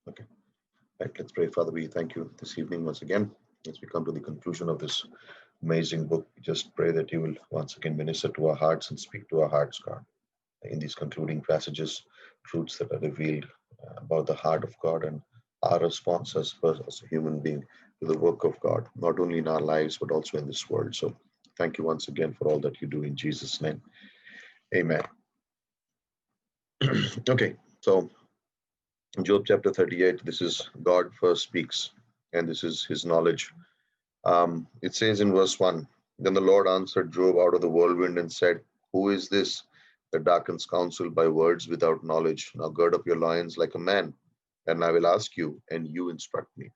Okay, right. Let's pray. Father, we thank you this evening once again as we come to the conclusion of this amazing book. We just pray that you will once again minister to our hearts and speak to our hearts, God, in these concluding passages, truths that are revealed about the heart of God and our response as a human being to the work of God, not only in our lives but also in this world. So, thank you once again for all that you do in Jesus' name. Amen. Okay, so Job chapter 38, this is God first speaks, and this is his knowledge. It says in verse 1, then the Lord answered Job out of the whirlwind and said, who is this that darkens counsel by words without knowledge? Now gird up your loins like a man, and I will ask you, and you instruct me.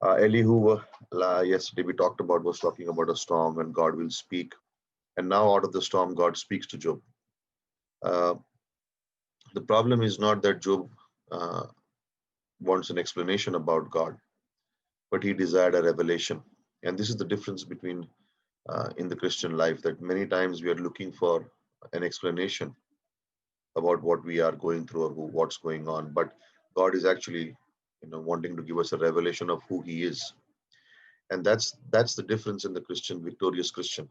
Elihu, yesterday we talked about, was talking about a storm and God will speak. And now out of the storm, God speaks to Job. Uh, the problem is not that Job uh, wants an explanation about God, but he desired a revelation. And this is the difference between in the Christian life, that many times we are looking for an explanation about what we are going through or what's going on, but God is actually, wanting to give us a revelation of who He is, and that's the difference in the Christian, victorious Christian.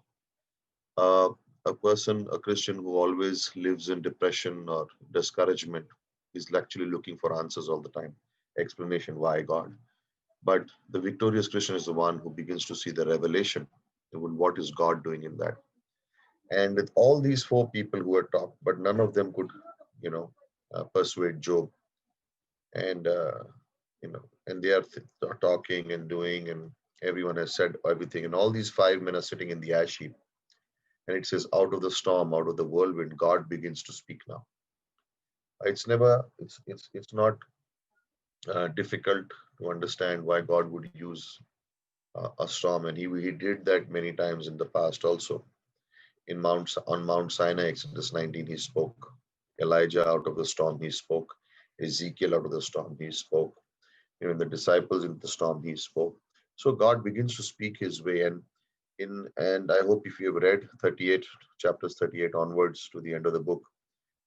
Uh, a Christian who always lives in depression or discouragement is actually looking for answers all the time, explanation why God. But the victorious Christian is the one who begins to see the revelation. What is God doing in that? And with all these four people who had talked, but none of them could, persuade Job. And and they are talking and doing, and everyone has said everything. And all these five men are sitting in the ash heap. And it says, out of the storm, out of the whirlwind, God begins to speak now. It's never, it's not difficult to understand why God would use a storm, and he did that many times in the past also. On Mount Sinai, Exodus 19, he spoke. Elijah out of the storm, he spoke. Ezekiel out of the storm, he spoke. Even the disciples in the storm, he spoke. So God begins to speak his way. And I hope if you have read 38, chapters 38 onwards to the end of the book,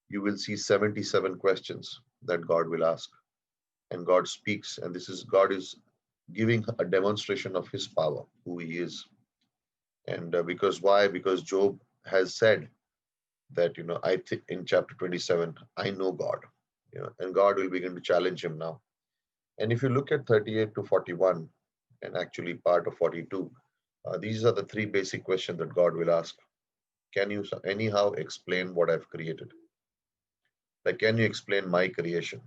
you will see 77 questions that God will ask. And God speaks. And this is God is giving a demonstration of his power, who he is. And because why? Because Job has said that, I think in chapter 27, I know God, and God will begin to challenge him now. And if you look at 38 to 41, and actually part of 42, these are the three basic questions that God will ask. Can you anyhow explain what I've created? Like, can you explain my creation?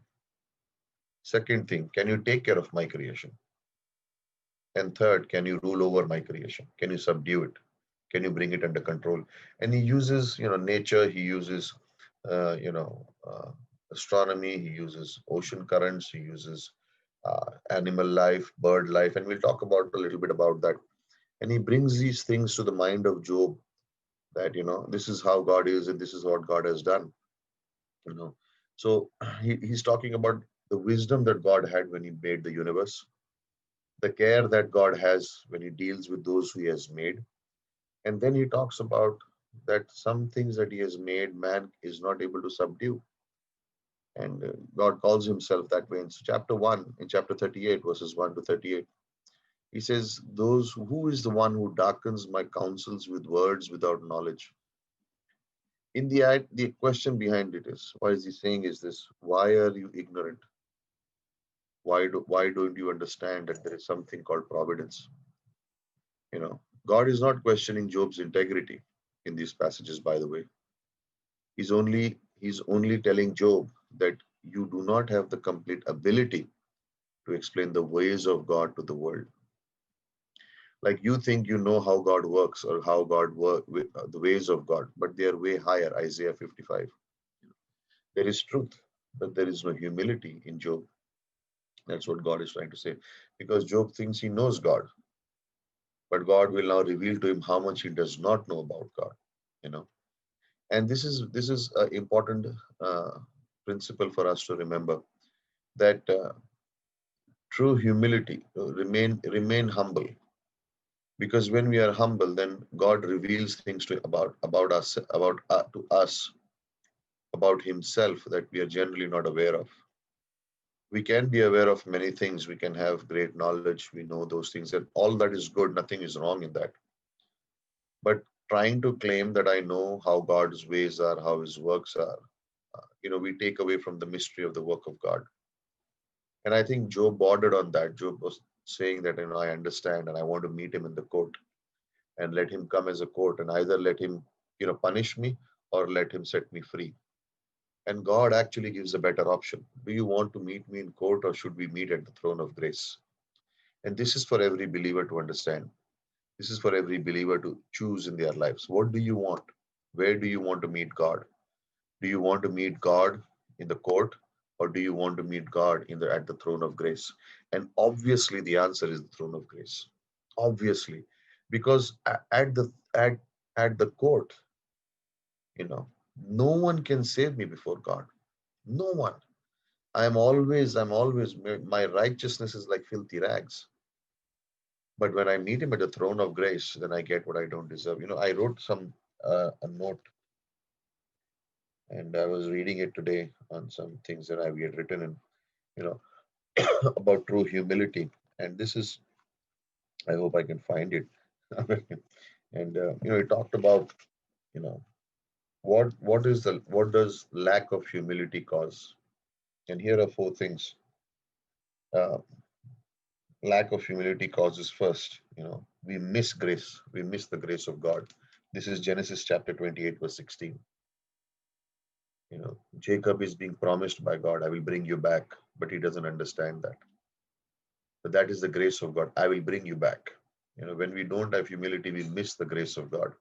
Second thing, can you take care of my creation? And third, can you rule over my creation? Can you subdue it? Can you bring it under control? And he uses, nature. He uses, astronomy. He uses ocean currents. He uses animal life, bird life, and we'll talk about a little bit about that. And he brings these things to the mind of Job, that this is how God is and this is what God has done. You know, so he's talking about the wisdom that God had when He made the universe, the care that God has when He deals with those who He has made, and then he talks about that some things that He has made, man is not able to subdue. And God calls Himself that way in chapter 1, in chapter 38, verses 1 to 38. He says, those who is the one who darkens my counsels with words without knowledge. In the question behind it is, why is he saying is this? Why are you ignorant? Why don't you understand that there is something called providence? God is not questioning Job's integrity in these passages, by the way. He's only telling Job that you do not have the complete ability to explain the ways of God to the world. Like, you think you know how God works or how God works with the ways of God, but they are way higher. Isaiah 55. There is truth, but there is no humility in Job. That's what God is trying to say. Because Job thinks he knows God, but God will now reveal to him how much he does not know about God. You know, and this is an important uh, principle for us to remember, that true humility, remain humble, because when we are humble, then God reveals things to us about himself that we are generally not aware of. We can be aware of many things. We can have great knowledge. We know those things, and all that is good. Nothing is wrong in that. But trying to claim that I know how God's ways are, how His works are, we take away from the mystery of the work of God. And I think Job bordered on that. Job was saying that, I understand and I want to meet him in the court and let him come as a court and either let him, punish me or let him set me free. And God actually gives a better option. Do you want to meet me in court or should we meet at the throne of grace? And this is for every believer to understand. This is for every believer to choose in their lives. What do you want? Where do you want to meet God? Do you want to meet God in the court or do you want to meet God at the throne of grace? And obviously the answer is the throne of grace. Obviously, because at the court, you know, no one can save me before God. No one. I'm always, my righteousness is like filthy rags. But when I meet him at the throne of grace, then I get what I don't deserve. I wrote a note and I was reading it today on some things that we had written in, you know, about true humility. And this is, I hope I can find it. And, it talked about, you know, what does lack of humility cause? And here are four things. Uh, Lack of humility causes first, we miss grace. We miss the grace of God. This is Genesis chapter 28, verse 16. Jacob is being promised by God, I will bring you back, but he doesn't understand that. But that is the grace of God. I will bring you back. When we don't have humility, we miss the grace of God.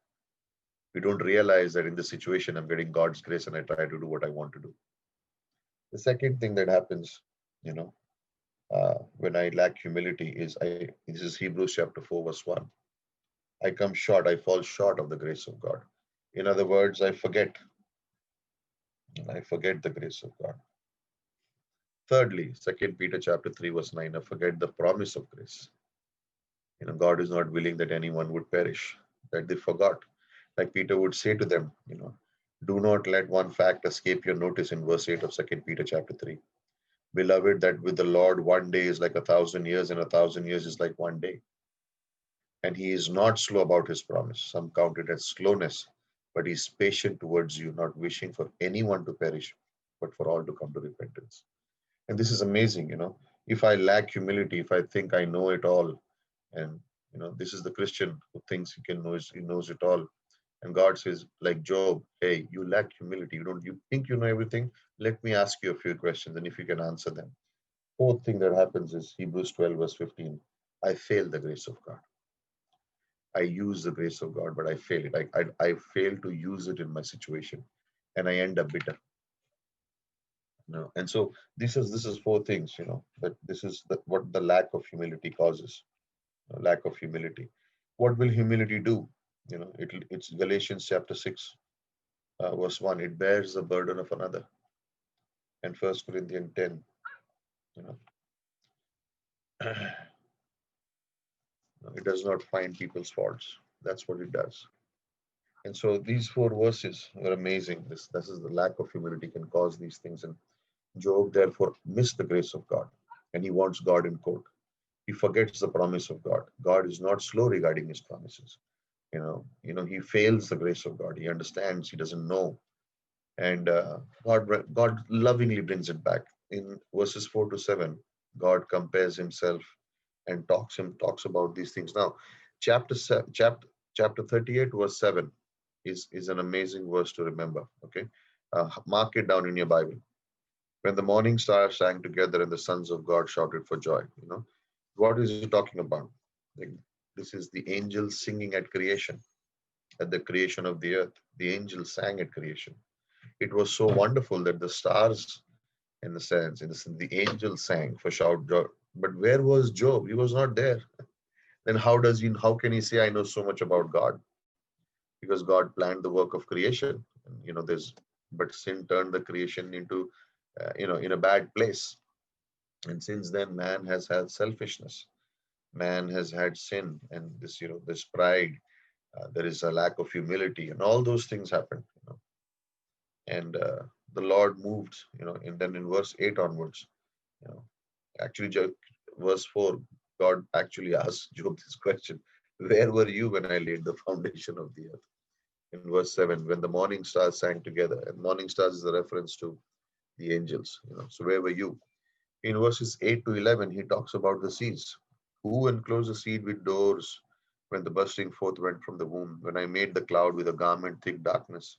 We don't realize that in this situation, I'm getting God's grace and I try to do what I want to do. The second thing that happens, you know, when I lack humility this is Hebrews chapter 4, verse 1. I come short, I fall short of the grace of God. In other words, I forget the grace of God. Thirdly, 2 Peter chapter 3, verse 9, I forget the promise of grace. God is not willing that anyone would perish, that they forgot. Like Peter would say to them, do not let one fact escape your notice in verse 8 of 2 Peter chapter 3. Beloved, that with the Lord 1 day is like 1,000 years, and 1,000 years is like 1 day. And he is not slow about his promise. Some count it as slowness, but he is patient towards you, not wishing for anyone to perish, but for all to come to repentance. And this is amazing, If I lack humility, if I think I know it all, and this is the Christian who thinks he knows it all. And God says, like Job, hey, you lack humility. You think you know everything? Let me ask you a few questions, and if you can answer them. Fourth thing that happens is Hebrews 12, verse 15. I fail the grace of God. I use the grace of God, but I fail it. I fail to use it in my situation, and I end up bitter. And so this is four things. That this is what the lack of humility causes. Lack of humility. What will humility do? It's Galatians chapter 6, verse 1. It bears the burden of another, and First Corinthians 10. You know, it does not find people's faults. That's what it does. And so these four verses are amazing. This is the lack of humility can cause these things. And Job therefore missed the grace of God, and he wants God in court. He forgets the promise of God. God is not slow regarding his promises. He fails the grace of God. He understands. He doesn't know, and God lovingly brings it back. In verses 4 to 7, God compares himself and talks about these things. Now, chapter 38, verse 7 is an amazing verse to remember. Okay, mark it down in your Bible. When the morning stars sang together and the sons of God shouted for joy. What is he talking about? Like, this is the angels singing at creation, at the creation of the earth. The angels sang at creation. It was so wonderful that the stars, the angels sang for shout joy. But where was Job? He was not there. Then how can he say, I know so much about God? Because God planned the work of creation. But sin turned the creation into, in a bad place. And since then, man has had selfishness. Man has had sin and this pride. There is a lack of humility, and all those things happened. And the Lord moved, and then in verse 8 onwards, You know, actually, verse 4, God actually asks Job this question: where were you when I laid the foundation of the earth? In verse 7, when the morning stars sang together, and morning stars is a reference to the angels. So where were you? In verses 8 to 11, he talks about the seas. Who enclosed the seed with doors when the bursting forth went from the womb? When I made the cloud with a garment, thick darkness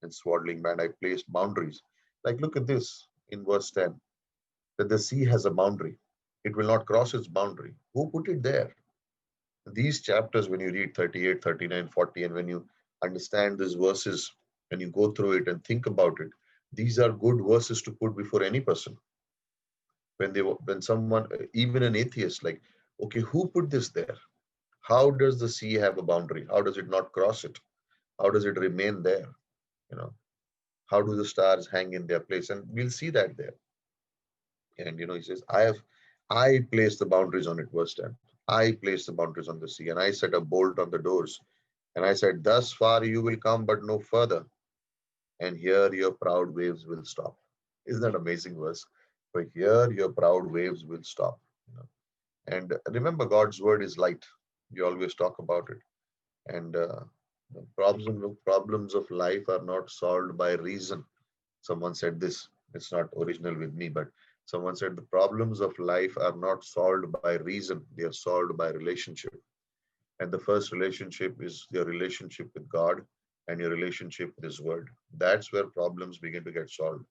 and swaddling band, I placed boundaries. Like, look at this in verse 10, that the sea has a boundary. It will not cross its boundary. Who put it there? These chapters, when you read 38, 39, 40, and when you understand these verses and you go through it and think about it, these are good verses to put before any person. When someone, even an atheist, like, okay, who put this there? How does the sea have a boundary? How does it not cross it? How does it remain there? You know, how do the stars hang in their place? And we'll see that there. And he says, I placed the boundaries on it, verse 10. I placed the boundaries on the sea, and I set a bolt on the doors. And I said, thus far you will come, but no further. And here your proud waves will stop. Isn't that amazing verse? For here your proud waves will stop. And remember, God's word is light. We always talk about it. And the problems of life are not solved by reason. Someone said this. It's not original with me, but someone said the problems of life are not solved by reason. They are solved by relationship. And the first relationship is your relationship with God and your relationship with His Word. That's where problems begin to get solved.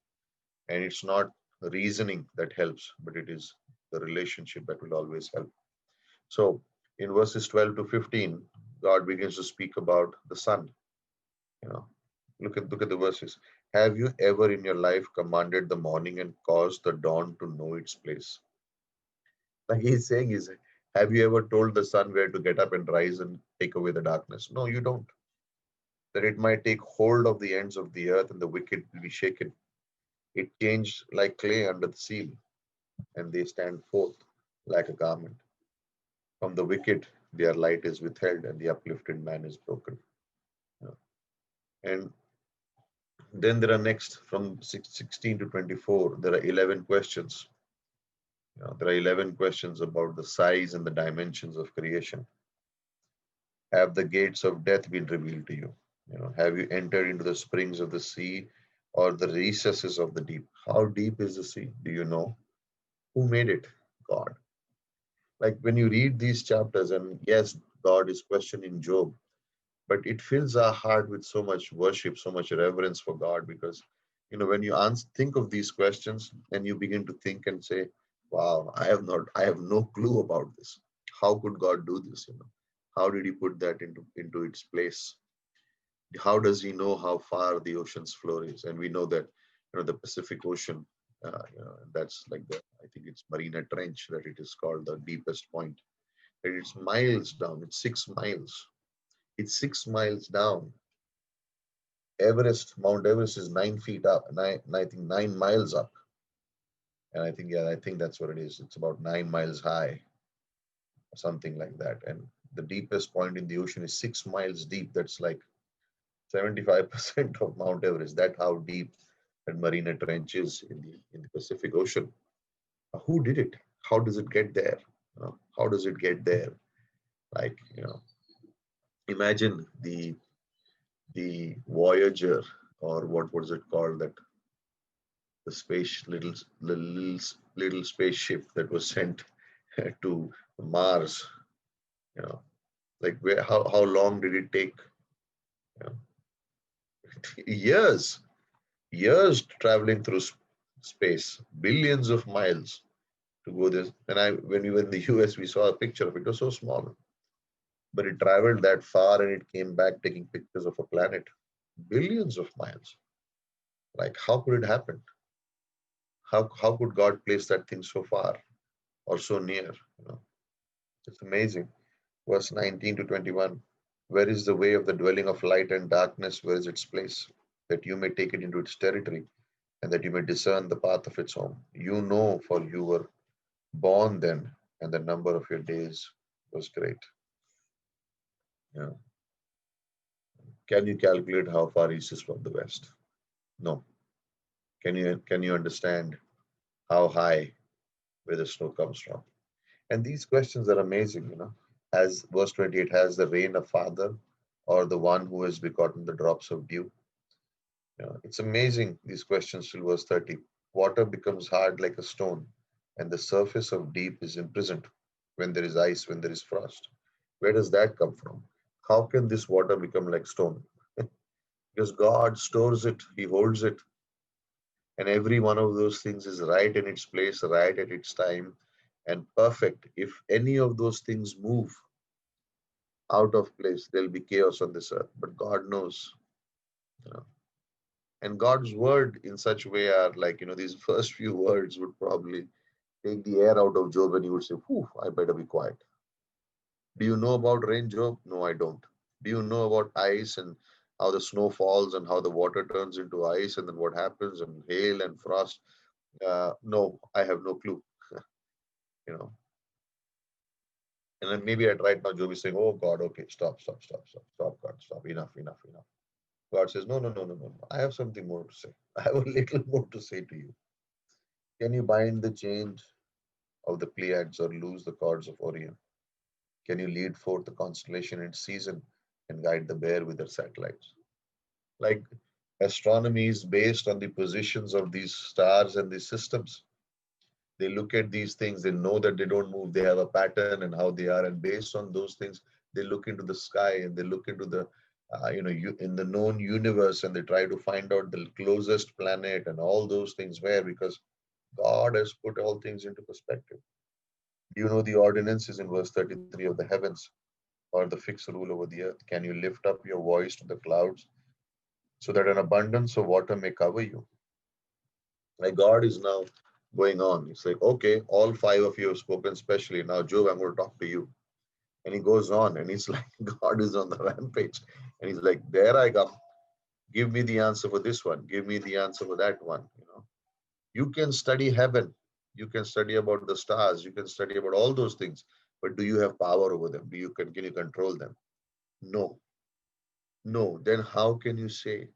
And it's not reasoning that helps, but it is the relationship that will always help. So in verses 12 to 15, God begins to speak about the sun. You know, look at the verses. Have you ever in your life commanded the morning and caused the dawn to know its place? Like he's saying is, have you ever told the sun where to get up and rise and take away the darkness? No, you don't. That it might take hold of the ends of the earth and the wicked will be shaken. It changed like clay under the seal, and they stand forth like a garment. From the wicked, their light is withheld, and the uplifted man is broken. You know. And then there are next from 16 to 24, there are 11 questions. There are 11 questions about the size and the dimensions of creation. Have the gates of death been revealed to you? Have you entered into the springs of the sea or the recesses of the deep? How deep is the sea? Do you know? Who made it? God. Like when you read these chapters, and yes, God is questioning Job, but it fills our heart with so much worship, so much reverence for God, because when you think of these questions and you begin to think and say, wow, I have no clue about this. How could God do this? How did He put that into its place? How does He know how far the ocean's floor is? And we know that the Pacific Ocean, that's like I think it's Marina Trench, that it is called the deepest point, and it's miles down. It's 6 miles. It's 6 miles down. Mount Everest is 9 feet up, I think 9 miles up. And I think that's what it is. It's about 9 miles high, something like that. And the deepest point in the ocean is 6 miles deep. That's like 75% of Mount Everest. That's how deep that Marina Trench is in the Pacific Ocean. Who did it? How does it get there? How does it get there? Like, imagine the Voyager, or what was it called, that the little spaceship that was sent to Mars. Like how long did it take? You know, years, years traveling through space, billions of miles to go this. And when we were in the US, we saw a picture of it. It was so small, but it traveled that far and it came back taking pictures of a planet, billions of miles. Like how could it happen? How could God place that thing so far or so near? It's amazing. Verse 19 to 21. Where is the way of the dwelling of light and darkness? Where is its place? That you may take it into its territory, and that you may discern the path of its home. You know, for you were born then, and the number of your days was great. Yeah. Can you calculate how far east is from the west? No. Can you understand how high where the snow comes from? And these questions are amazing, As verse 28, has the rain a father, or the one who has begotten the drops of dew? It's amazing, these questions till verse 30. Water becomes hard like a stone, and the surface of deep is imprisoned when there is ice, when there is frost. Where does that come from? How can this water become like stone? Because God stores it, He holds it, and every one of those things is right in its place, right at its time, and perfect. If any of those things move out of place, there'll be chaos on this earth. But God knows, you know. And God's word in such a way are like, these first few words would probably take the air out of Job and he would say, whew, I better be quiet. Do you know about rain, Job? No, I don't. Do you know about ice and how the snow falls and how the water turns into ice and then what happens and hail and frost? No, I have no clue. you know. And then maybe at right now, Job is saying, oh God, okay, stop, God, stop, enough. God says, no. I have something more to say. I have a little more to say to you. Can you bind the chains of the Pleiades or loose the cords of Orion? Can you lead forth the constellation in season and guide the bear with their satellites? Like astronomy is based on the positions of these stars and these systems. They look at these things, they know that they don't move, they have a pattern and how they are, and based on those things, they look into the sky and they look into the in the known universe, and they try to find out the closest planet and all those things. Where? Because God has put all things into perspective. Do you know the ordinance is in verse 33 of the heavens, or the fixed rule over the earth? Can you lift up your voice to the clouds so that an abundance of water may cover you? Like God is now going on. It's like, okay, all five of you have spoken specially. Now, Job, I'm going to talk to you. And he goes on and he's like, God is on the rampage. And he's like, there I come. Give me the answer for this one. Give me the answer for that one. You can study heaven. You can study about the stars. You can study about all those things. But do you have power over them? Can you control them? No. No. Then how can you say,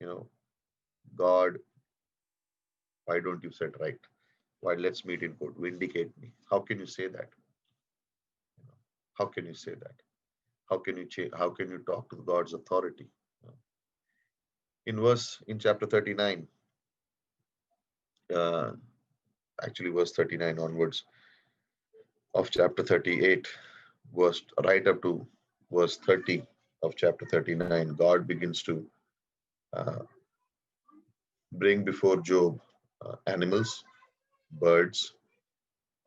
you know, God, why don't you set right? Why let's meet in court? Vindicate me. How can you say that? You know, how can you say that? How can you change? How can you talk to God's authority? In chapter 39, uh, actually verse 39 onwards of chapter 38, verse right up to verse 30 of chapter 39, God begins to uh, bring before Job animals, birds,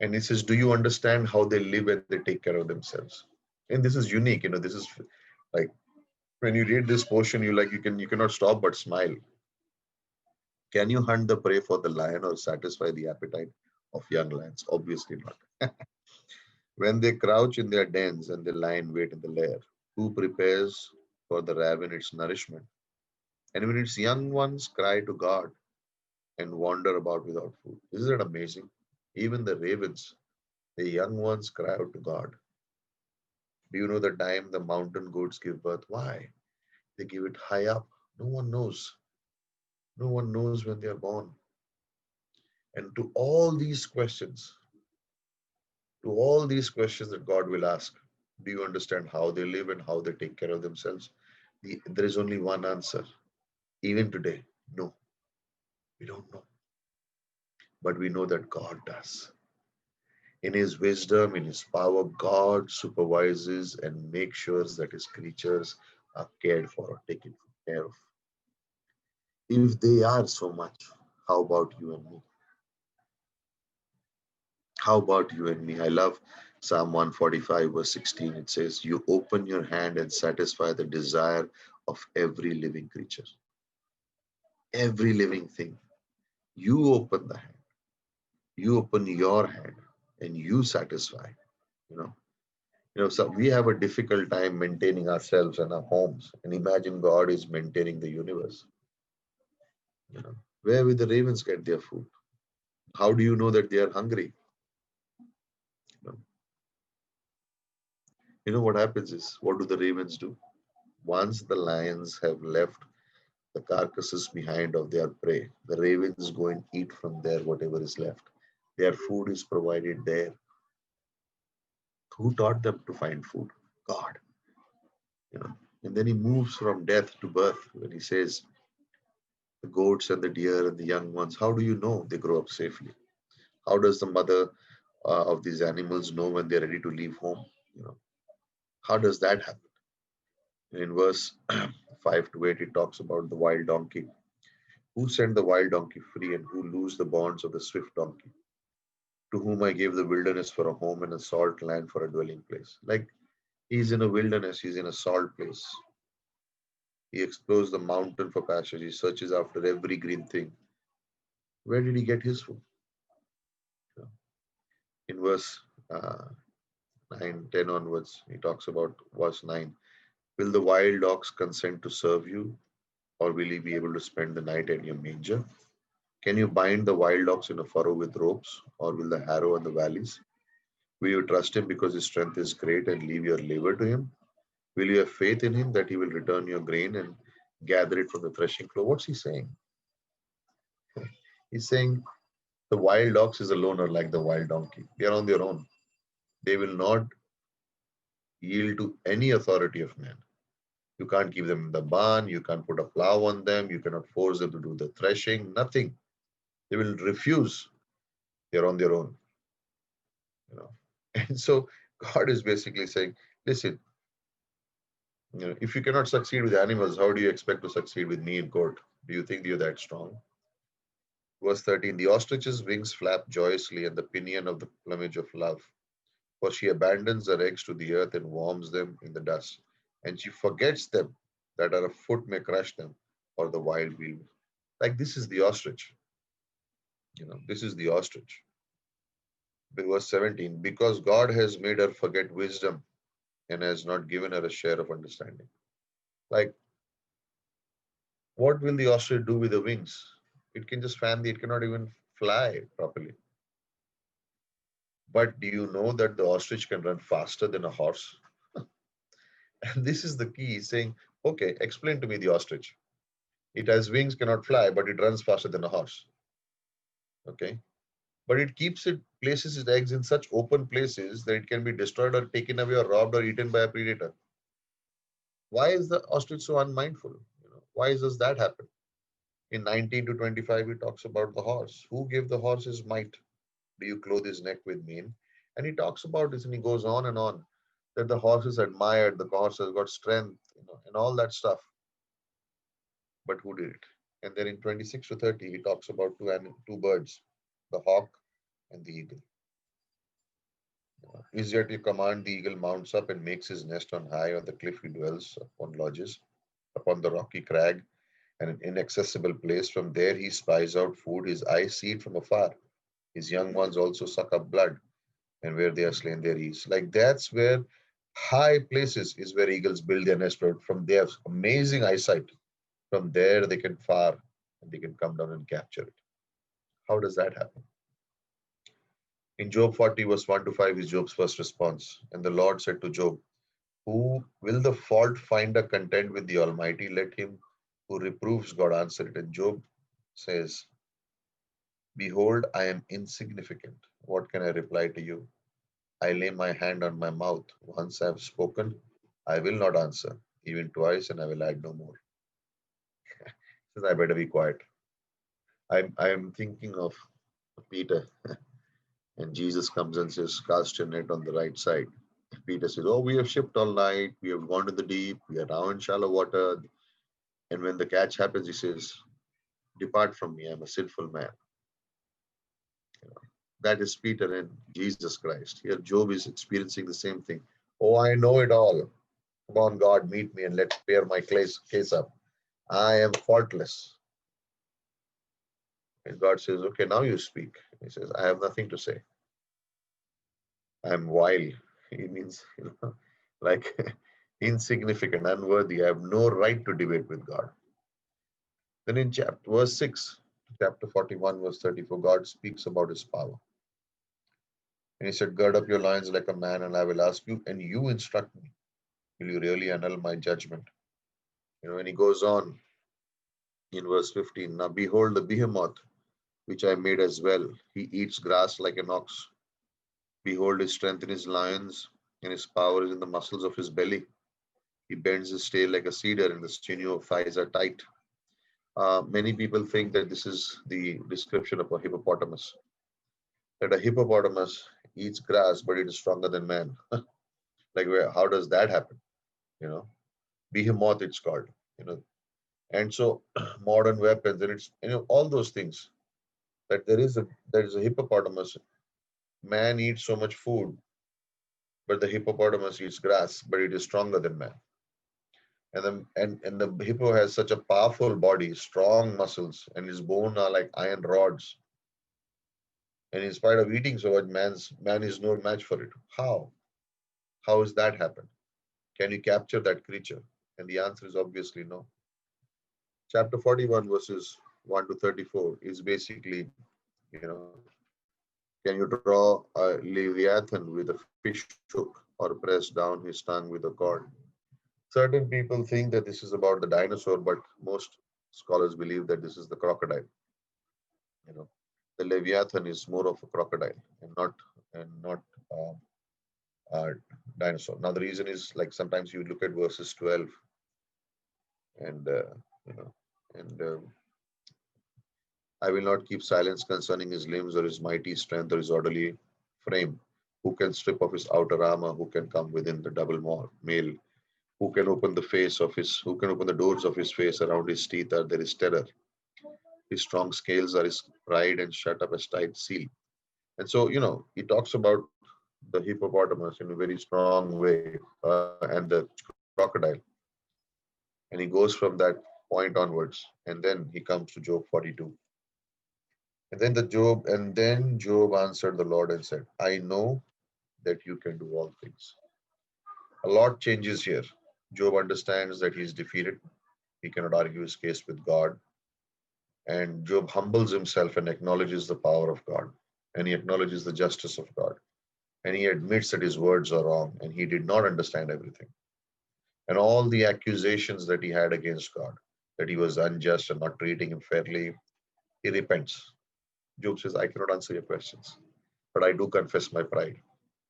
and he says, "Do you understand how they live and they take care of themselves?" And this is unique. This is like when you read this portion, you cannot stop but smile. Can you hunt the prey for the lion or satisfy the appetite of young lions? Obviously not. When they crouch in their dens and they lie in wait in the lair, who prepares for the raven its nourishment? And when its young ones cry to God and wander about without food. Isn't that amazing? Even the ravens, the young ones cry out to God. Do you know the time the mountain goats give birth? Why? They give it high up. No one knows. No one knows when they are born. And to all these questions that God will ask, do you understand how they live and how they take care of themselves? There is only one answer. Even today, no, we don't know. But we know that God does. In His wisdom, in His power, God supervises and makes sure that His creatures are cared for or taken care of. If they are so much, how about you and me? How about you and me? I love Psalm 145, verse 16. It says, you open your hand and satisfy the desire of every living creature. Every living thing. You open the hand. You open your hand and you satisfy. You know, so we have a difficult time maintaining ourselves and our homes. And imagine God is maintaining the universe. Where will the ravens get their food? How do you know that they are hungry? You know, what happens is, what do the ravens do? Once the lions have left the carcasses behind of their prey, the ravens go and eat from there whatever is left. Their food is provided there. Who taught them to find food? God. You know. And then he moves from death to birth when he says, the goats and the deer and the young ones, how do you know they grow up safely? How does the mother of these animals know when they're ready to leave home? You know, how does that happen? In verse 5 to 8, it talks about the wild donkey. Who sent the wild donkey free and who loosed the bonds of the swift donkey? To whom I gave the wilderness for a home and a salt land for a dwelling place. Like he's in a wilderness, he's in a salt place. He explores the mountain for pasture. He searches after every green thing. Where did he get his food? You know, in verse 9, 10 onwards, he talks about verse 9. Will the wild ox consent to serve you, or will he be able to spend the night in your manger? Can you bind the wild ox in a furrow with ropes, or will the harrow in the valleys? Will you trust him because his strength is great and leave your labor to him? Will you have faith in him that he will return your grain and gather it from the threshing floor? What's he saying? He's saying the wild ox is a loner like the wild donkey. They are on their own. They will not yield to any authority of man. You can't keep them in the barn. You can't put a plow on them. You cannot force them to do the threshing. Nothing. They will refuse. They're on their own. You know. And so God is basically saying, listen, if you cannot succeed with animals, how do you expect to succeed with me in court? Do you think you're that strong? Verse 13, the ostrich's wings flap joyously and the pinion of the plumage of love. For she abandons her eggs to the earth and warms them in the dust. And she forgets them that her foot may crush them or the wild wheel. Like this is the ostrich. This is the ostrich. Verse 17, because God has made her forget wisdom and has not given her a share of understanding. Like, what will the ostrich do with the wings? It can just it cannot even fly properly. But do you know that the ostrich can run faster than a horse? And this is the key, saying, okay, explain to me the ostrich. It has wings, cannot fly, but it runs faster than a horse. Okay. But it places its eggs in such open places that it can be destroyed or taken away or robbed or eaten by a predator. Why is the ostrich so unmindful? Why does that happen? In 19 to 25, he talks about the horse. Who gave the horse his might? Do you clothe his neck with mane? And he talks about this and he goes on that the horse is admired, the horse has got strength, and all that stuff. But who did it? And then in 26 to 30, he talks about two birds, the hawk and the eagle. Is yet you command the eagle mounts up and makes his nest on high on the cliff he dwells upon lodges, upon the rocky crag and an inaccessible place. From there he spies out food, his eyes see it from afar. His young ones also suck up blood, and where they are slain there is. Like that's where high places is where eagles build their nest from their amazing eyesight. From there they can far and they can come down and capture it. How does that happen? In Job 40, verse 1 to 5 is Job's first response. And the Lord said to Job, who will the fault finder contend with the Almighty? Let him who reproves God answer it. And Job says, behold, I am insignificant. What can I reply to you? I lay my hand on my mouth. Once I have spoken, I will not answer. Even twice, and I will add no more. Says, I better be quiet. I'm thinking of Peter. And Jesus comes and says, cast your net on the right side. Peter says, oh, we have shipped all night. We have gone to the deep. We are now in shallow water. And when the catch happens, he says, depart from me. I'm a sinful man. That is Peter and Jesus Christ. Here, Job is experiencing the same thing. Oh, I know it all. Come on, God, meet me and let's clear my case up. I am faultless. And God says, okay, now you speak. He says, I have nothing to say. I'm vile. He means, like insignificant, unworthy. I have no right to debate with God. Then in verse 6, chapter 41, verse 34, God speaks about his power. And he said, gird up your loins like a man, and I will ask you, and you instruct me. Will you really annul my judgment? And he goes on in verse 15, now behold the behemoth which I made as well. He eats grass like an ox. Behold, his strength in his lions, and his power is in the muscles of his belly. He bends his tail like a cedar, and the sinew of thighs are tight. Many people think that this is the description of a hippopotamus, that a hippopotamus eats grass, but it is stronger than man. Like, how does that happen? You know, behemoth, it's called. You know, and so modern weapons, and it's all those things. That there is a hippopotamus. Man eats so much food, but the hippopotamus eats grass, but it is stronger than man. And the hippo has such a powerful body, strong muscles, and his bones are like iron rods. And in spite of eating so much, man is no match for it. How? How has that happened? Can you capture that creature? And the answer is obviously no. Chapter 41, verses 1 to 34 is basically, can you draw a Leviathan with a fish hook or press down his tongue with a cord? Certain people think that this is about the dinosaur, but most scholars believe that this is the crocodile. You know, the Leviathan is more of a crocodile and not uh, a dinosaur. Now the reason is like sometimes you look at verses 12 and you know and I will not keep silence concerning his limbs or his mighty strength or his orderly frame. Who can strip off his outer armor? Who can come within the double mail? Who can open the doors of his face? Around his teeth are there is terror. His strong scales are his pride and shut up as tight seal. And so, he talks about the hippopotamus in a very strong way and the crocodile. And he goes from that point onwards. And then he comes to Job 42. And then Job answered the Lord and said, I know that you can do all things. A lot changes here. Job understands that he is defeated. He cannot argue his case with God. And Job humbles himself and acknowledges the power of God. And he acknowledges the justice of God. And he admits that his words are wrong and he did not understand everything. And all the accusations that he had against God, that he was unjust and not treating him fairly, he repents. Job says, I cannot answer your questions, but I do confess my pride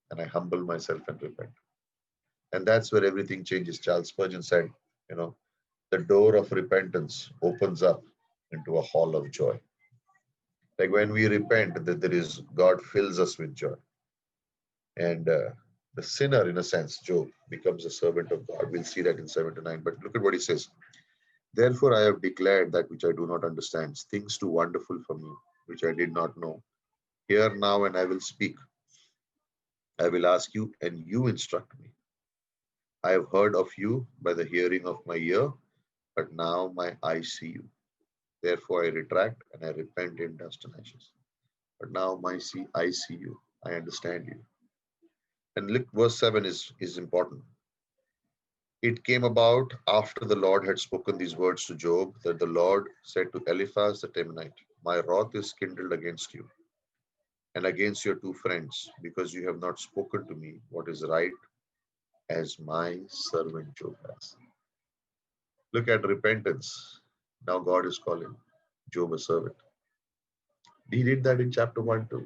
and I humble myself and repent. And that's where everything changes. Charles Spurgeon said, you know, the door of repentance opens up into a hall of joy. Like when we repent, that there is God fills us with joy. And the sinner, in a sense, Job, becomes a servant of God. We'll see that in 7 to 9. But look at what he says. Therefore, I have declared that which I do not understand, things too wonderful for me, which I did not know. Hear now, and I will speak. I will ask you, and you instruct me. I have heard of you by the hearing of my ear, but now my eyes see you. Therefore, I retract and I repent in dust and ashes. But now I see you. I understand you. And look, verse 7 is important. It came about after the Lord had spoken these words to Job that the Lord said to Eliphaz the Temanite, my wrath is kindled against you and against your two friends, because you have not spoken to me what is right, as my servant Job has. Look at repentance. Now God is calling Job a servant. He did that in chapter 1 too.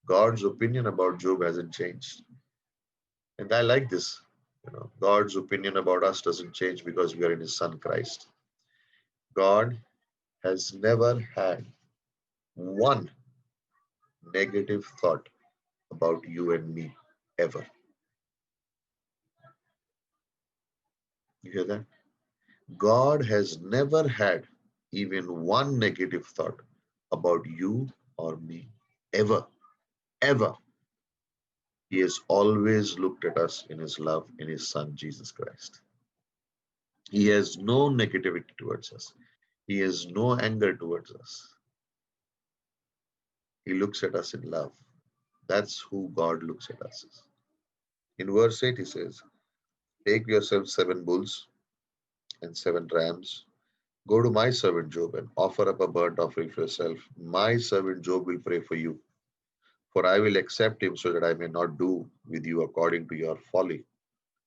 God's opinion about Job hasn't changed. And I like this. God's opinion about us doesn't change because we are in his son Christ. God has never had one negative thought about you and me ever. You hear that? God has never had even one negative thought about you or me ever, ever. He has always looked at us in his love in his son Jesus Christ. He has no negativity towards us. He has no anger towards us. He looks at us in love. That's who God looks at us as. In verse 8 he says, take yourself 7 bulls and 7 rams. Go to my servant Job and offer up a burnt offering for yourself. My servant Job will pray for you, for I will accept him so that I may not do with you according to your folly,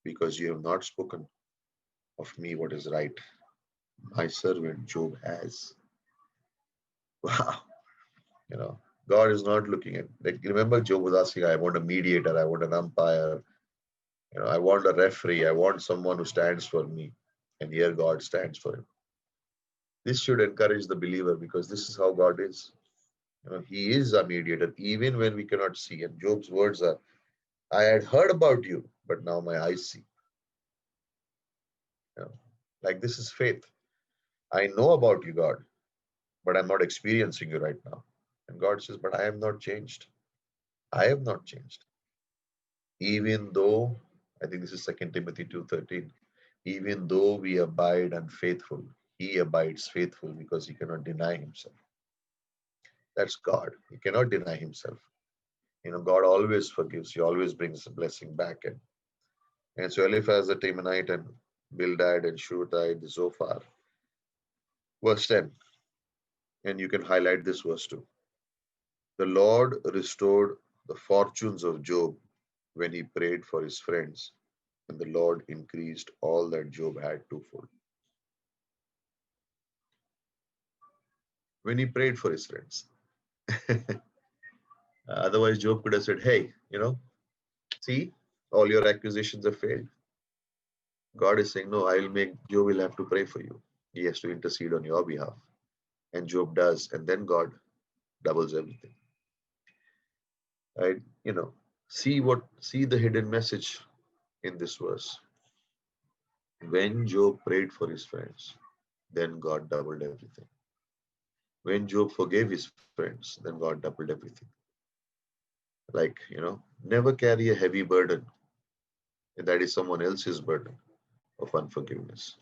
because you have not spoken of me what is right. My servant Job has. Wow. You know, God is not looking at, like, remember Job was asking, I want a mediator, I want an umpire, I want a referee, I want someone who stands for me. And here God stands for him. This should encourage the believer because this is how God is. He is a mediator, even when we cannot see. And Job's words are, I had heard about you, but now my eyes see. You know, like this is faith. I know about you, God, but I'm not experiencing you right now. And God says, but I am not changed. I have not changed. Even though, I think this is 2 Timothy 2:13, even though we abide unfaithful, he abides faithful because he cannot deny himself. That's God. He cannot deny himself. God always forgives. He always brings the blessing back. And so Eliphaz the Temanite and Bildad and Shuhite, the Zophar. Verse 10, and you can highlight this verse too. The Lord restored the fortunes of Job when he prayed for his friends, and the Lord increased all that Job had twofold. When he prayed for his friends. Otherwise, Job could have said, hey, see, all your accusations have failed. God is saying, no, Job will have to pray for you. He has to intercede on your behalf. And Job does. And then God doubles everything. Right? See the hidden message in this verse. When Job prayed for his friends, then God doubled everything. When Job forgave his friends, then God doubled everything. Like, never carry a heavy burden, and that is someone else's burden of unforgiveness.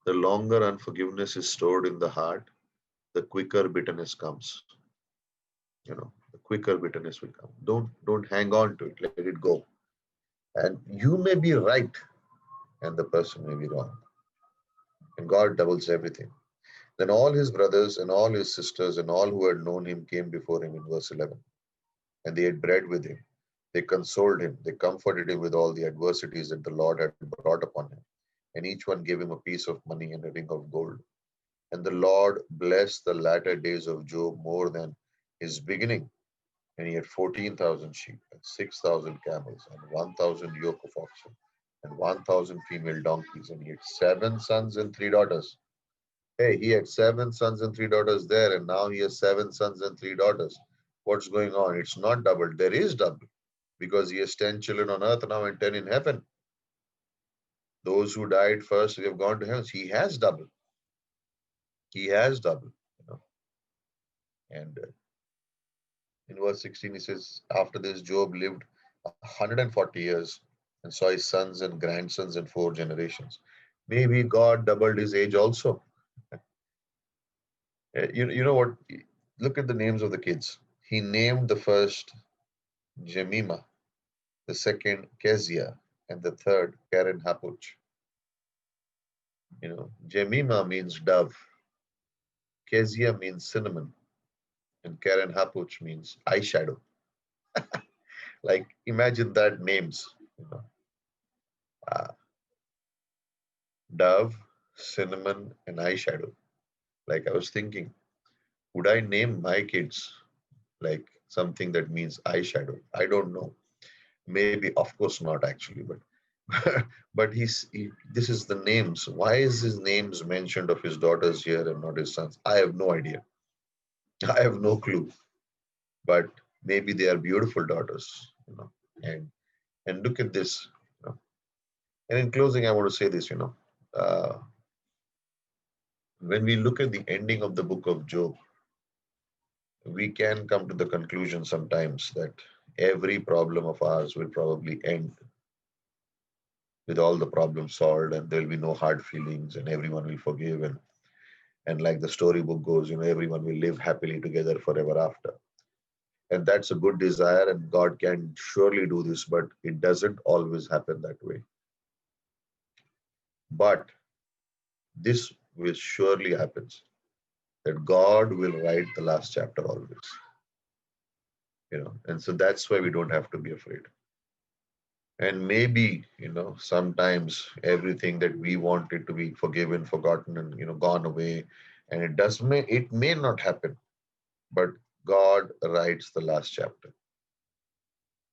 The longer unforgiveness is stored in the heart, the quicker bitterness comes. The quicker bitterness will come. Don't hang on to it. Let it go. And you may be right, and the person may be wrong. And God doubles everything. Then all his brothers and all his sisters and all who had known him came before him in verse 11. And they ate bread with him. They consoled him. They comforted him with all the adversities that the Lord had brought upon him. And each one gave him a piece of money and a ring of gold. And the Lord blessed the latter days of Job more than his beginning. And he had 14,000 sheep and 6,000 camels and 1,000 yoke of oxen and 1,000 female donkeys. And he had 7 sons and 3 daughters. Hey, he had 7 sons and 3 daughters there, and now he has 7 sons and 3 daughters. What's going on? It's not double. There is double because he has 10 children on earth now and 10 in heaven. Those who died first, we have gone to heaven. He has double. He has double. And in verse 16, he says, after this, Job lived 140 years and saw his sons and grandsons in 4 generations. Maybe God doubled his age also. You know what? Look at the names of the kids. He named the first Jemima, the second Kezia, and the third Karen Hapuch. Jemima means dove, Kezia means cinnamon, and Karen Hapuch means eyeshadow. Like, imagine that names. Uh, Dove, cinnamon, and eyeshadow. Like, I was thinking, would I name my kids like something that means eyeshadow? I don't know. Maybe, of course not actually, but but this is the names. Why is his names mentioned of his daughters here and not his sons? I have no idea. I have no clue. But maybe they are beautiful daughters. And look at this. And in closing, I want to say this. Uh, when we look at the ending of the book of Job, we can come to the conclusion sometimes that every problem of ours will probably end with all the problems solved, and there'll be no hard feelings, and everyone will forgive, and like the storybook goes, everyone will live happily together forever after. And that's a good desire, and God can surely do this, but it doesn't always happen that way. But this will surely happens, that God will write the last chapter always. And so that's why we don't have to be afraid. And maybe, sometimes everything that we wanted to be forgiven, forgotten, and, gone away, and it may not happen. But God writes the last chapter,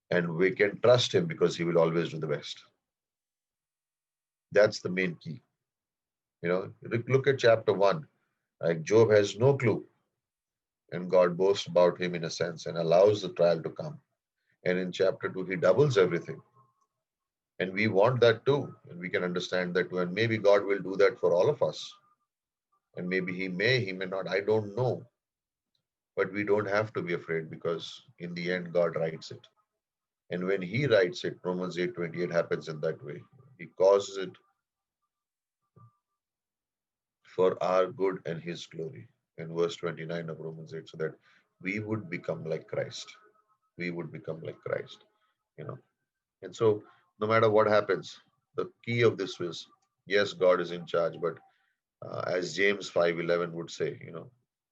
and we can trust him because he will always do the best. That's the main key. Look at chapter 1. Like Job has no clue, and God boasts about him in a sense and allows the trial to come. And in chapter 2, he doubles everything. And we want that too. And we can understand that too. And maybe God will do that for all of us. And maybe he may not. I don't know. But we don't have to be afraid because in the end, God writes it. And when he writes it, Romans 8:28 happens in that way. He causes it for our good and his glory. In verse 29 of Romans 8, so that we would become like Christ. We would become like Christ. You know. And so no matter what happens, the key of this was yes, God is in charge, but as James 5:11 would say,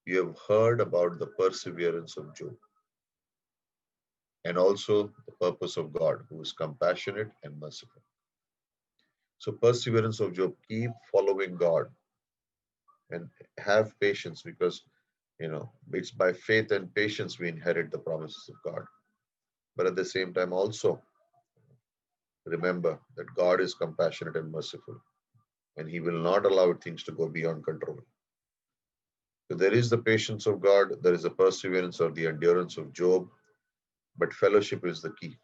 you have heard about the perseverance of Job and also the purpose of God, who is compassionate and merciful. So perseverance of Job, keep following God and have patience because it's by faith and patience we inherit the promises of God. But at the same time, also remember that God is compassionate and merciful, and He will not allow things to go beyond control. So there is the patience of God, there is the perseverance or the endurance of Job, but fellowship is the key.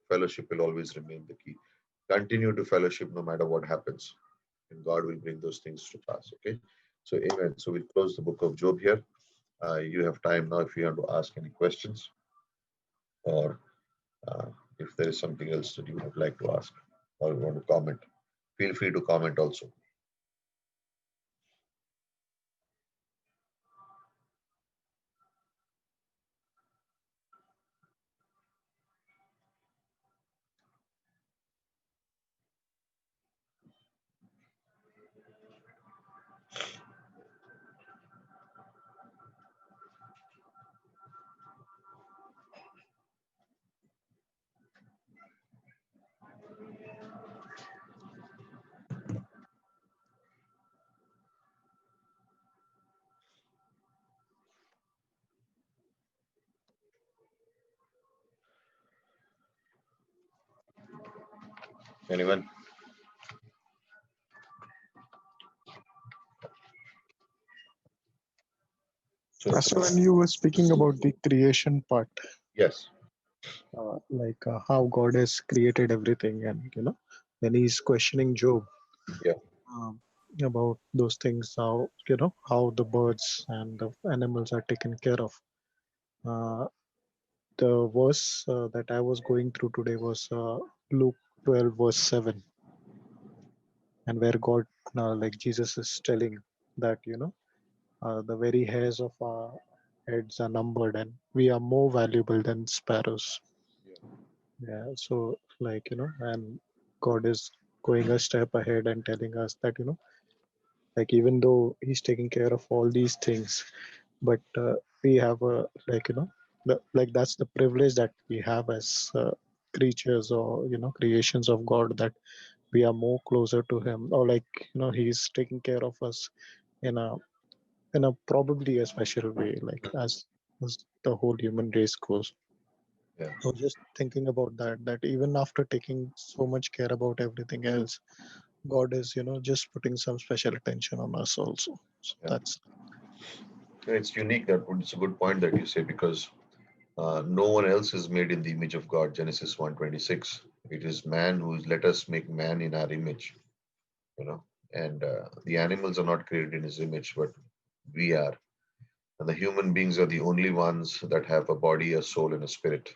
Fellowship will always remain the key. Continue to fellowship no matter what happens, and God will bring those things to pass. Okay. So, amen. So, we'll close the book of Job here. You have time now if you want to ask any questions or if there is something else that you would like to ask or want to comment. Feel free to comment also. Anyone? So, Pastor, when you were speaking about the creation part, yes. how God has created everything, and when He's questioning Job Yeah. um, about those things, how the birds and the animals are taken care of. Uh, the verse that I was going through today was Luke 12, verse 7, and where God, like Jesus, is telling that the very hairs of our heads are numbered, and we are more valuable than sparrows. Yeah. Yeah, so and God is going a step ahead and telling us that like even though He's taking care of all these things, but we have a like that's the privilege that we have as creatures or creations of God, that we are more closer to Him, or like He's taking care of us in a probably a special way, like as the whole human race goes. Yeah. So just thinking about that even after taking so much care about everything else, God is, just putting some special attention on us also. So Yeah. that's It's unique. It's a good point that you say because no one else is made in the image of God. Genesis 1:26. It is man who is let us make man in our image. You know, and the animals are not created in His image, but we are. And the human beings are the only ones that have a body, a soul, and a spirit.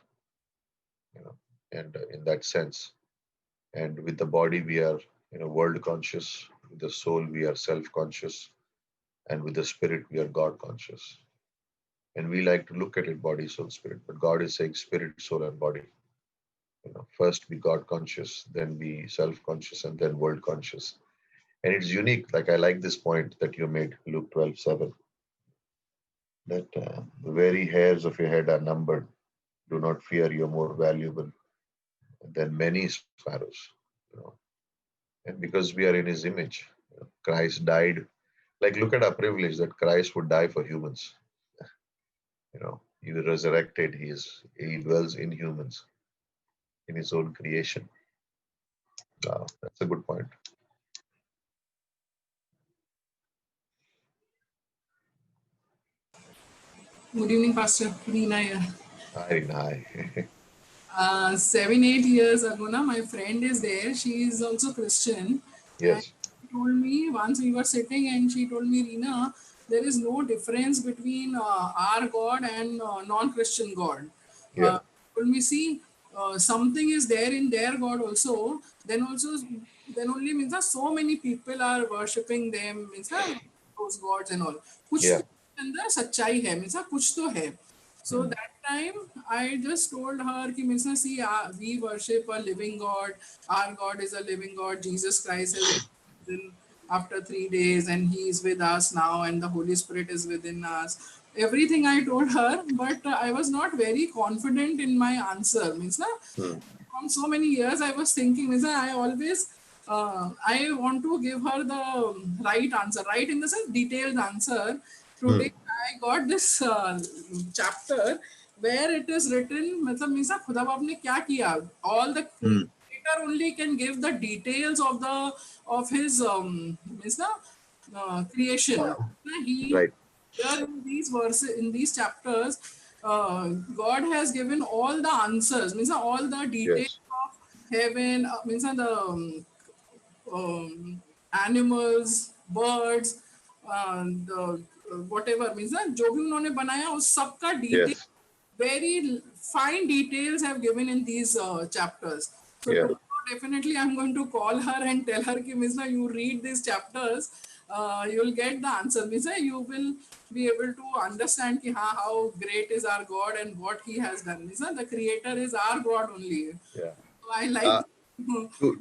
You know, and in that sense, and with the body we are world conscious. With the soul we are self conscious, and with the spirit we are God conscious. And we like to look at it body, soul, spirit, but God is saying spirit, soul, and body. First be God conscious, then be self conscious, and then world conscious. And it's unique. Like I like this point that you made, Luke 12:7, that the very hairs of your head are numbered. Do not fear, you're more valuable than many sparrows. You know, and because we are in His image, Christ died. Like look at our privilege that Christ would die for humans. He was resurrected. He dwells in humans, in his own creation. That's a good point. Good evening, Pastor Reena here. Hi. 7, 8 years ago, my friend is there. She is also Christian. And Yes. she told me once we were sitting, and she told me, Reena, there is no difference between our God and non-Christian God. Yeah. Told me, see, something is there in their God also. Then only means that so many people are worshipping them. Means that those gods and all. कुछ Yeah. तो अंदर सच्चाई है. means that कुछ तो है. So Mm. that time I just told her कि means ना, see, we worship a living God. Our God is a living God. Jesus Christ is risen after 3 days, and He is with us now, and the Holy Spirit is within us. Everything I told her, but I was not very confident in my answer. Means na, Mm. from so many years I was thinking, means na, I always I want to give her the right answer, right in the sense detailed answer. Today Mm. I got this chapter where it is written, मतलब means ना खुदा बाप ने क्या किया? All the Mm. creator only can give the details of his means na creation. He Right. here in these verses, in these chapters, God has given all the answers. Means na all the details Yes. of heaven. Means na the animals, birds, the whatever means ना जो भी उन्होंने बनाया उस सब का detail, Yes. very fine details have given in these chapters. So Yeah. tomorrow definitely I'm going to call her and tell her कि means ना you read these chapters, you'll get the answer. Means ना you will be able to understand कि हाँ how great is our God and what He has done. Means ना the Creator is our God only. Yeah. So I like. Uh,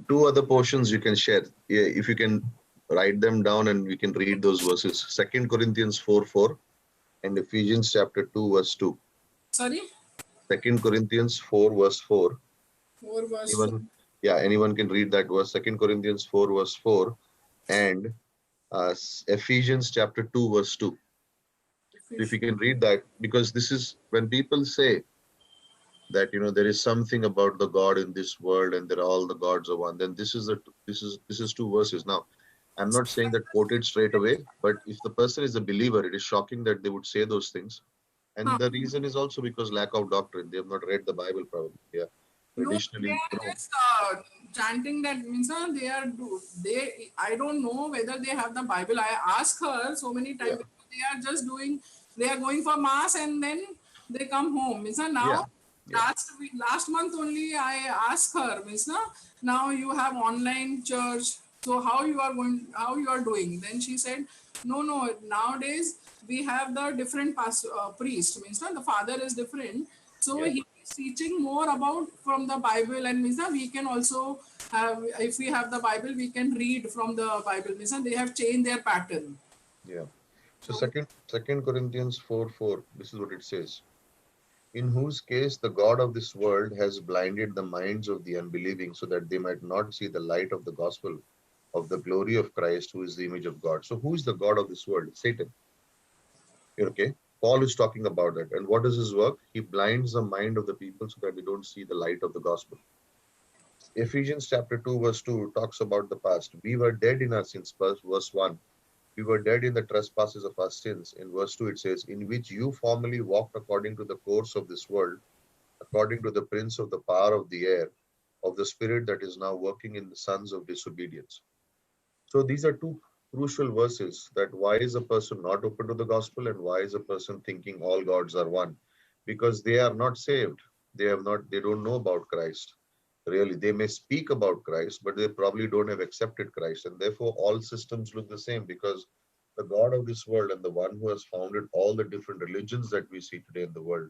two other portions you can share. Yeah, if you can write them down and we can read those verses. 2 Corinthians 4:4 and Ephesians chapter 2 verse 2. Sorry, 2 Corinthians 4 verse 4. 4 verse 4. Anyone can read that verse. 2 Corinthians 4 verse 4 and Ephesians chapter 2 verse 2. So if you can read that, because this is when people say that there is something about the God in this world and that all the gods are one, then this is two verses. Now, I'm not saying that quote it straight away, but if the person is a believer, it is shocking that they would say those things. And Huh. the reason is also because lack of doctrine. They have not read the Bible probably. Yeah. No, they Traditionally, are just chanting that means they are they. I don't know whether they have the Bible. I ask her so many yeah, times. They are just doing. They are going for mass and then they come home. Means yeah, now yeah, last month only I asked her. Means now you have online church. So how you are doing? Then she said, no. Nowadays we have the different priest. Means the father is different. So yeah. he is teaching more about from the Bible, and means that we can also have, if we have the Bible, we can read from the Bible. Means that they have changed their pattern. Yeah. So So second Corinthians 4:4, this is what it says. In whose case the God of this world has blinded the minds of the unbelieving so that they might not see the light of the gospel of the glory of Christ, who is the image of God. So who is the God of this world? Satan. Okay. Paul is talking about that. And what is his work? He blinds the mind of the people so that they don't see the light of the gospel. Ephesians chapter 2, verse 2 talks about the past. We were dead in our sins, verse 1. We were dead in the trespasses of our sins. In verse 2, it says, in which you formerly walked according to the course of this world, according to the prince of the power of the air, of the spirit that is now working in the sons of disobedience. So these are two crucial verses, that why is a person not open to the gospel and why is a person thinking all gods are one? Because they are not saved. They don't know about Christ. Really, they may speak about Christ, but they probably don't have accepted Christ. And therefore, all systems look the same because the God of this world and the one who has founded all the different religions that we see today in the world.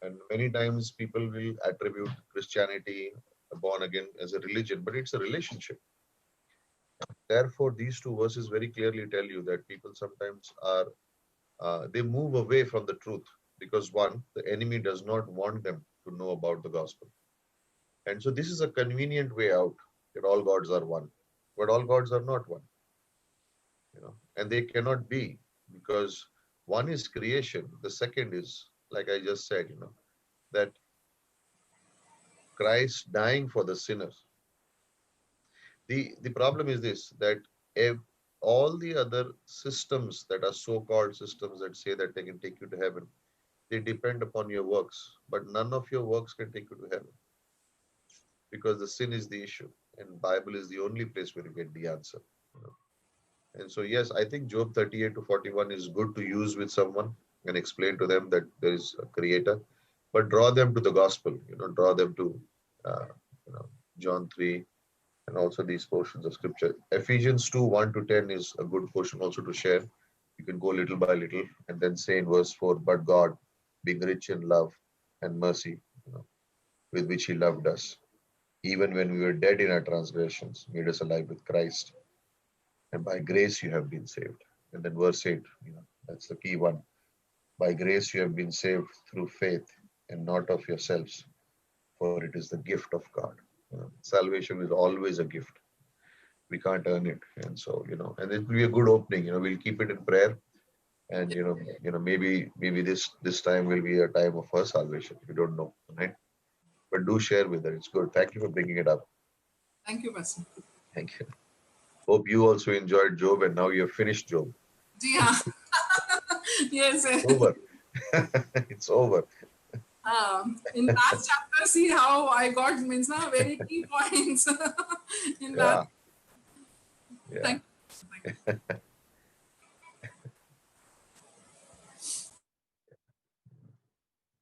And many times people will attribute Christianity, born again, as a religion, but it's a relationship. Therefore, these two verses very clearly tell you that people sometimes they move away from the truth because one, the enemy does not want them to know about the gospel. And so this is a convenient way out, that all gods are one, but all gods are not one, and they cannot be, because one is creation, the second is like I just said, that Christ dying for the sinners. The problem is this, that ev- all the other systems that are so-called systems that say that they can take you to heaven, they depend upon your works, but none of your works can take you to heaven because the sin is the issue, and Bible is the only place where you get the answer. You know. And so, yes, I think Job 38 to 41 is good to use with someone and explain to them that there is a creator, but draw them to the gospel, draw them to uh, John 3 and also these portions of scripture. Ephesians 2 1 to 10 is a good portion also to share. You can go little by little and then say in verse 4, but God, being rich in love and mercy, with which He loved us, even when we were dead in our transgressions, made us alive with Christ. And by grace you have been saved. And then verse 8, that's the key one. By grace you have been saved through faith and not of yourselves, for it is the gift of God. Salvation is always a gift. We can't earn it. And so, and it will be a good opening. We'll keep it in prayer. And maybe this time will be a time of her salvation. We don't know, right? But do share with her. It's good. Thank you for bringing it up. Thank you, Pastor. Thank you. Hope you also enjoyed Job, and now you have finished Job. Yeah. Yes. It's over. It's over. In last chapter, see how I got means na very key points in that. Yeah. Yeah. Thank you.